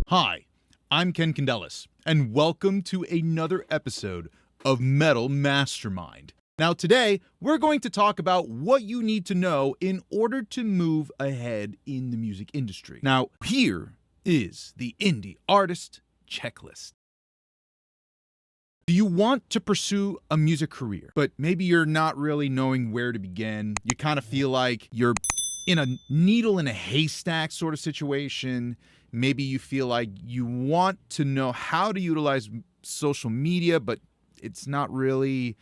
Hi, I'm Ken Candelas, and welcome to another episode of Metal Mastermind. Now today, we're going to talk about what you need to know in order to move ahead in the music industry. Now, here is the indie artist checklist. Do you want to pursue a music career, but maybe you're not really knowing where to begin? You kind of feel like you're in a needle in a haystack sort of situation. Maybe you feel like you want to know how to utilize social media, but it's not really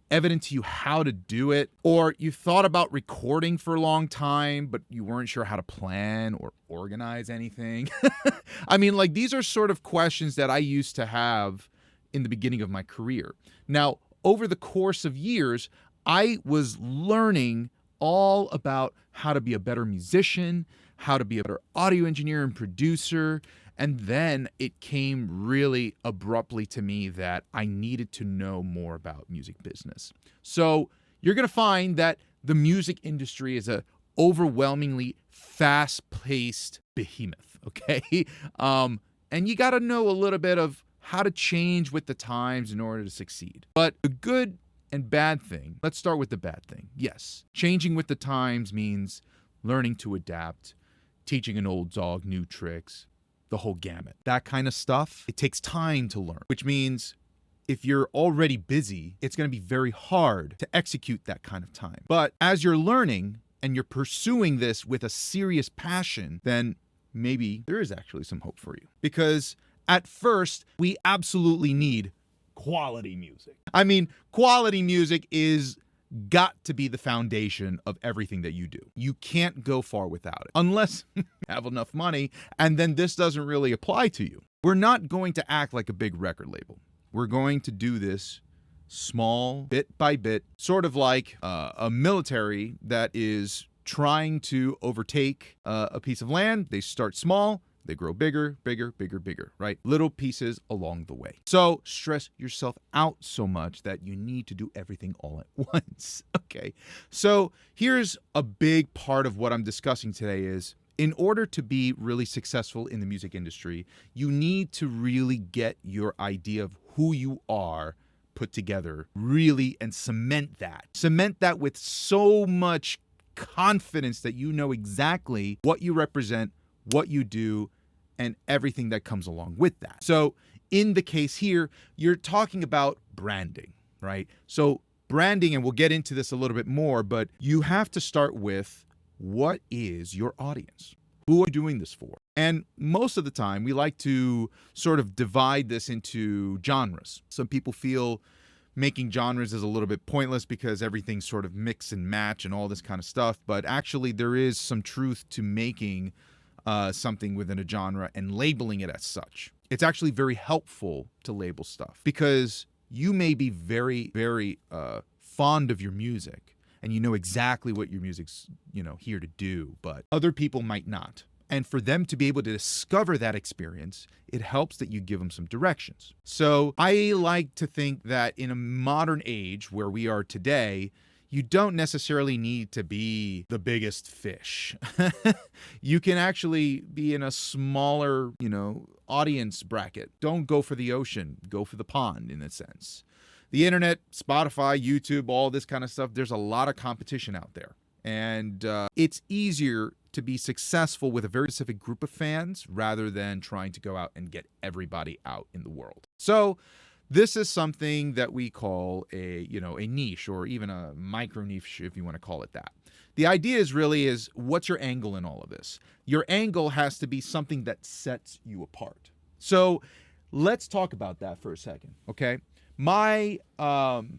evident to you how to do it. Or you thought about recording for a long time, but you weren't sure how to plan or organize anything. I mean, like, these are sort of questions that I used to have in the beginning of my career. Now, over the course of years, I was learning all about how to be a better musician, how to be a better audio engineer and producer. And then it came really abruptly to me that I needed to know more about music business. So you're going to find that the music industry is a overwhelmingly fast-paced behemoth, okay? And you got to know a little bit of how to change with the times in order to succeed. But the good and bad thing, let's start with the bad thing. Yes, changing with the times means learning to adapt, teaching an old dog new tricks, the whole gamut. That kind of stuff, it takes time to learn, which means if you're already busy, it's going to be very hard to execute that kind of time. But as you're learning and you're pursuing this with a serious passion, then maybe there is actually some hope for you. Because at first, we absolutely need quality music. I mean, quality music is got to be the foundation of everything that you do. You can't go far without it unless you have enough money, and then this doesn't really apply to you. We're not going to act like a big record label. We're going to do this small, bit by bit, sort of like a military that is trying to overtake a piece of land. They start small. They grow bigger, bigger, bigger, bigger, right? Little pieces along the way. So stress yourself out so much that you need to do everything all at once, okay? So here's a big part of what I'm discussing today is, in order to be really successful in the music industry, you need to really get your idea of who you are put together, really, and cement that. Cement that with so much confidence that you know exactly what you represent, what you do, and everything that comes along with that. So in the case here, you're talking about branding, right? So branding, and we'll get into this a little bit more, but you have to start with, what is your audience? Who are you doing this for? And most of the time, we like to sort of divide this into genres. Some people feel making genres is a little bit pointless because everything's sort of mix and match and all this kind of stuff. But actually, there is some truth to making something within a genre and labeling it as such. It's actually very helpful to label stuff because you may be very, very fond of your music and you know exactly what your music's, here to do, but other people might not. And for them to be able to discover that experience, it helps that you give them some directions. So I like to think that in a modern age where we are today, you don't necessarily need to be the biggest fish. You can actually be in a smaller, audience bracket. Don't go for the ocean, go for the pond in a sense. The internet, Spotify, YouTube, all this kind of stuff, there's a lot of competition out there. And it's easier to be successful with a very specific group of fans rather than trying to go out and get everybody out in the world. So this is something that we call a niche, or even a micro niche, if you want to call it that. The idea is what's your angle in all of this? Your angle has to be something that sets you apart. So let's talk about that for a second, okay? My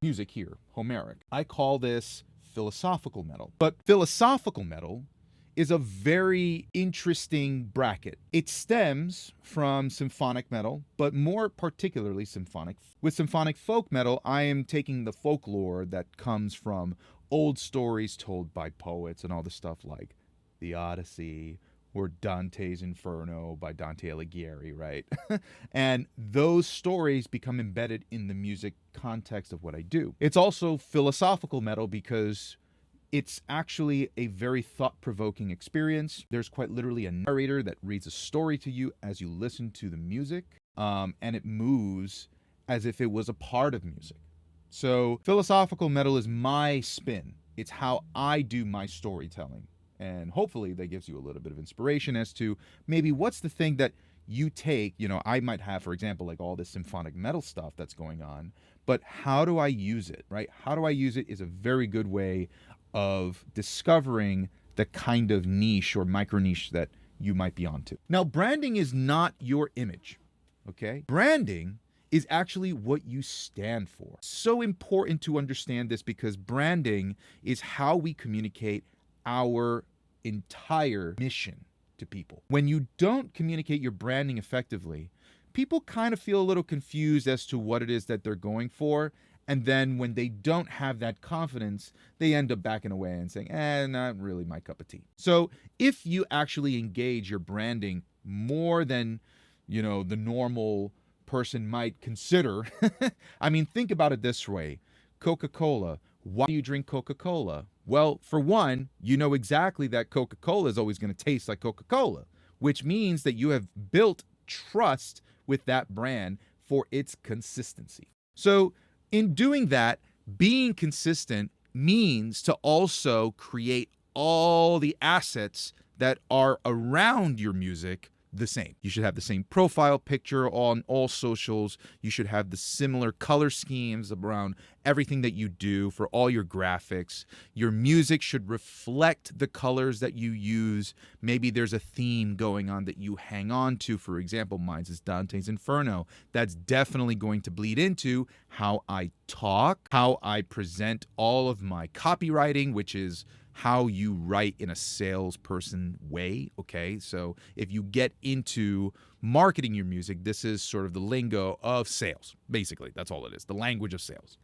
music here, Homeric, I call this philosophical metal. But philosophical metal is a very interesting bracket. It stems from symphonic metal, but more particularly symphonic. With symphonic folk metal, I am taking the folklore that comes from old stories told by poets and all the stuff like the Odyssey or Dante's Inferno by Dante Alighieri, right? And those stories become embedded in the music context of what I do. It's also philosophical metal because It's actually a very thought-provoking experience. There's quite literally a narrator that reads a story to you as you listen to the music, and it moves as if it was a part of music. So philosophical metal is my spin. It's how I do my storytelling. And hopefully that gives you a little bit of inspiration as to maybe what's the thing that you take, I might have, for example, like all this symphonic metal stuff that's going on, but how do I use it, right? How do I use it is a very good way of discovering the kind of niche or micro niche that you might be onto. Now, branding is not your image, okay? Branding is actually what you stand for. So important to understand this because branding is how we communicate our entire mission to people. When you don't communicate your branding effectively, people kind of feel a little confused as to what it is that they're going for. And then when they don't have that confidence, they end up backing away and saying, not really my cup of tea. So if you actually engage your branding more than, the normal person might consider, I mean, think about it this way. Coca-Cola. Why do you drink Coca-Cola? Well, for one, you know exactly that Coca-Cola is always going to taste like Coca-Cola, which means that you have built trust with that brand for its consistency. So in doing that, being consistent means to also create all the assets that are around your music the same. You should have the same profile picture on all socials. You should have the similar color schemes around everything that you do for all your graphics. Your music should reflect the colors that you use. Maybe there's a theme going on that you hang on to. For example, mine's is Dante's Inferno. That's definitely going to bleed into how I talk, how I present all of my copywriting, which is how you write in a salesperson way, okay? So if you get into marketing your music, this is sort of the lingo of sales. Basically, that's all it is, the language of sales.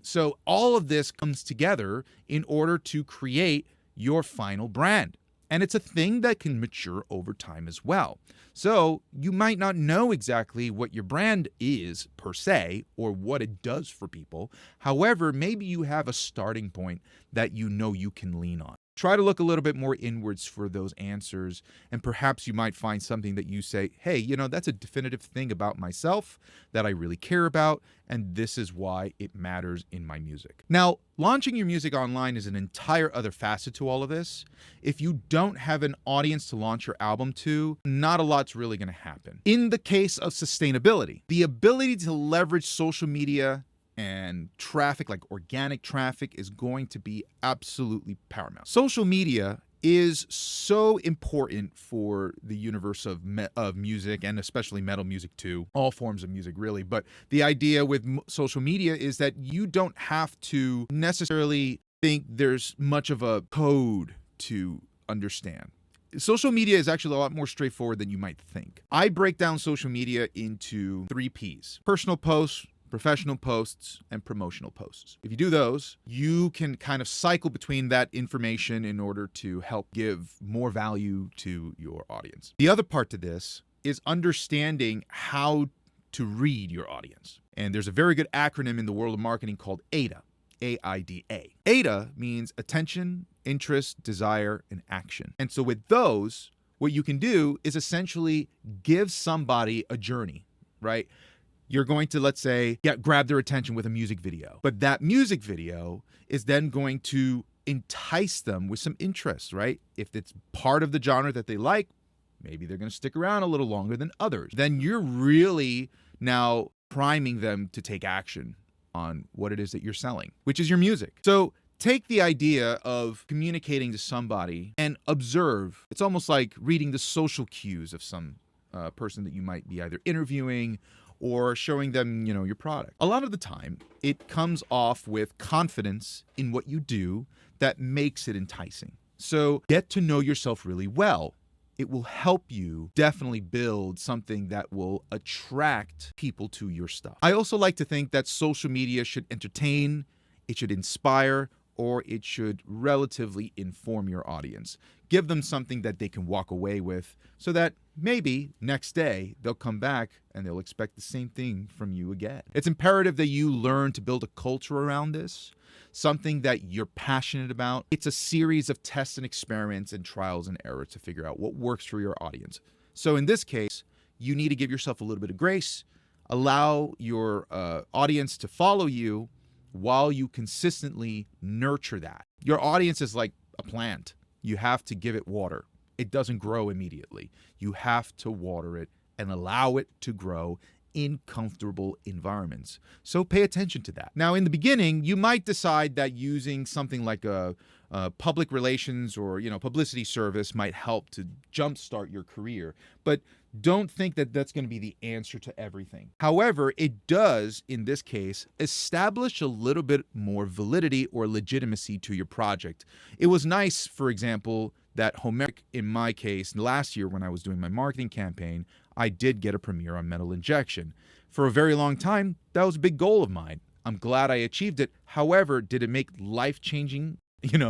So all of this comes together in order to create your final brand. And it's a thing that can mature over time as well. So you might not know exactly what your brand is per se or what it does for people. However, maybe you have a starting point that you know you can lean on. Try to look a little bit more inwards for those answers, and perhaps you might find something that you say, hey, that's a definitive thing about myself that I really care about, and this is why it matters in my music. Now, launching your music online is an entire other facet to all of this. If you don't have an audience to launch your album to, not a lot's really going to happen. In the case of sustainability, the ability to leverage social media and traffic, like organic traffic, is going to be absolutely paramount. Social media is so important for the universe of music, and especially metal music too, all forms of music really. But the idea with social media is that you don't have to necessarily think there's much of a code to understand. Social media is actually a lot more straightforward than you might think. I break down social media into 3 Ps: personal posts, professional posts, and promotional posts. If you do those, you can kind of cycle between that information in order to help give more value to your audience. The other part to this is understanding how to read your audience. And there's a very good acronym in the world of marketing called AIDA, A-I-D-A. AIDA means attention, interest, desire, and action. And so with those, what you can do is essentially give somebody a journey, right? You're going to, let's say, grab their attention with a music video. But that music video is then going to entice them with some interest, right? If it's part of the genre that they like, maybe they're going to stick around a little longer than others. Then you're really now priming them to take action on what it is that you're selling, which is your music. So take the idea of communicating to somebody and observe. It's almost like reading the social cues of some person that you might be either interviewing or showing them, your product. A lot of the time, it comes off with confidence in what you do that makes it enticing. So get to know yourself really well. It will help you definitely build something that will attract people to your stuff. I also like to think that social media should entertain, it should inspire, or it should relatively inform your audience. Give them something that they can walk away with so that maybe next day they'll come back and they'll expect the same thing from you again. It's imperative that you learn to build a culture around this, something that you're passionate about. It's a series of tests and experiments and trials and errors to figure out what works for your audience. So in this case, you need to give yourself a little bit of grace, allow your audience to follow you while you consistently nurture that. Your audience is like a plant. You have to give it water. It doesn't grow immediately. You have to water it and allow it to grow in comfortable environments. So pay attention to that. Now, in the beginning, you might decide that using something like a public relations or publicity service might help to jumpstart your career, but don't think that that's going to be the answer to everything. However, it does, in this case, establish a little bit more validity or legitimacy to your project. It was nice, for example, that Homeric, in my case, last year when I was doing my marketing campaign, I did get a premiere on Metal Injection. For a very long time, that was a big goal of mine. I'm glad I achieved it. However, did it make life-changing,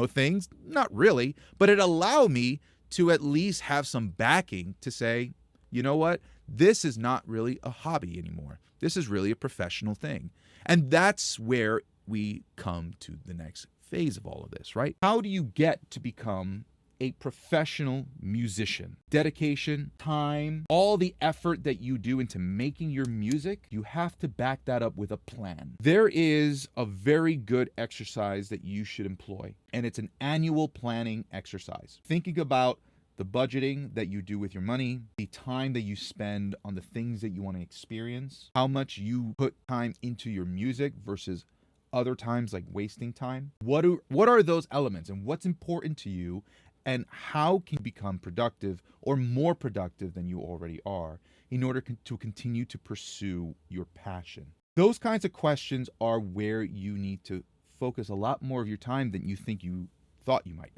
things? Not really, but it allowed me to at least have some backing to say, you know what? This is not really a hobby anymore. This is really a professional thing. And that's where we come to the next phase of all of this, right? How do you get to become a professional musician? Dedication, time, all the effort that you do into making your music, you have to back that up with a plan. There is a very good exercise that you should employ, and it's an annual planning exercise. Thinking about the budgeting that you do with your money, the time that you spend on the things that you want to experience, how much you put time into your music versus other times like wasting time. What are those elements and what's important to you, and how can you become productive or more productive than you already are in order to continue to pursue your passion? Those kinds of questions are where you need to focus a lot more of your time than you think you thought you might.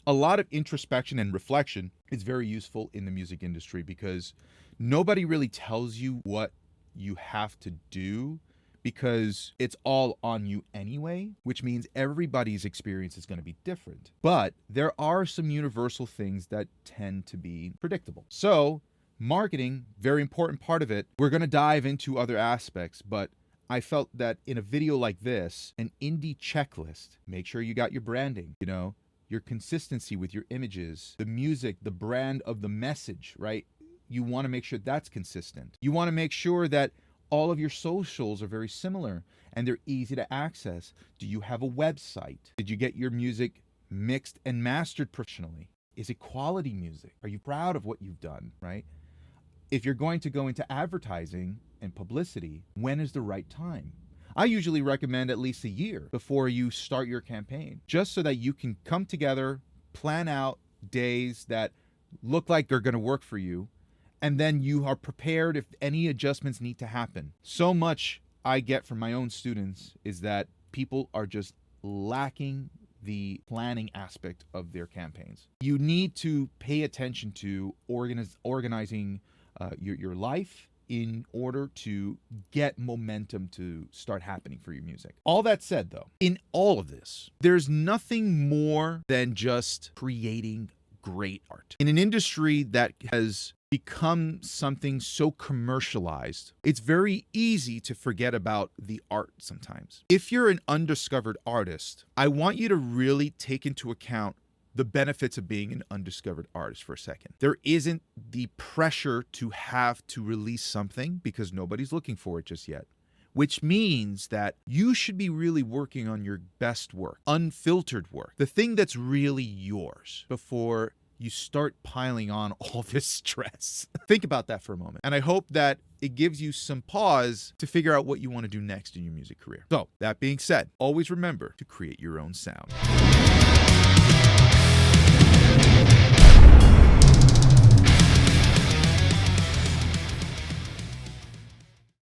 A lot of introspection and reflection is very useful in the music industry because nobody really tells you what you have to do because it's all on you anyway, which means everybody's experience is going to be different. But there are some universal things that tend to be predictable. So marketing, very important part of it. We're going to dive into other aspects, but I felt that in a video like this, an indie checklist, make sure you got your branding, your consistency with your images, the music, the brand of the message, right? You want to make sure that's consistent. You want to make sure that all of your socials are very similar and they're easy to access. Do you have a website? Did you get your music mixed and mastered professionally? Is it quality music? Are you proud of what you've done, right? If you're going to go into advertising and publicity, when is the right time? I usually recommend at least a year before you start your campaign, just so that you can come together, plan out days that look like they're going to work for you, and then you are prepared if any adjustments need to happen. So much I get from my own students is that people are just lacking the planning aspect of their campaigns. You need to pay attention to organizing your life in order to get momentum to start happening for your music. All that said, though, in all of this, there's nothing more than just creating great art. In an industry that has become something so commercialized, it's very easy to forget about the art sometimes. If you're an undiscovered artist, I want you to really take into account the benefits of being an undiscovered artist for a second. There isn't the pressure to have to release something because nobody's looking for it just yet, which means that you should be really working on your best work, unfiltered work, the thing that's really yours before you start piling on all this stress. Think about that for a moment. And I hope that it gives you some pause to figure out what you want to do next in your music career. So, that being said, always remember to create your own sound.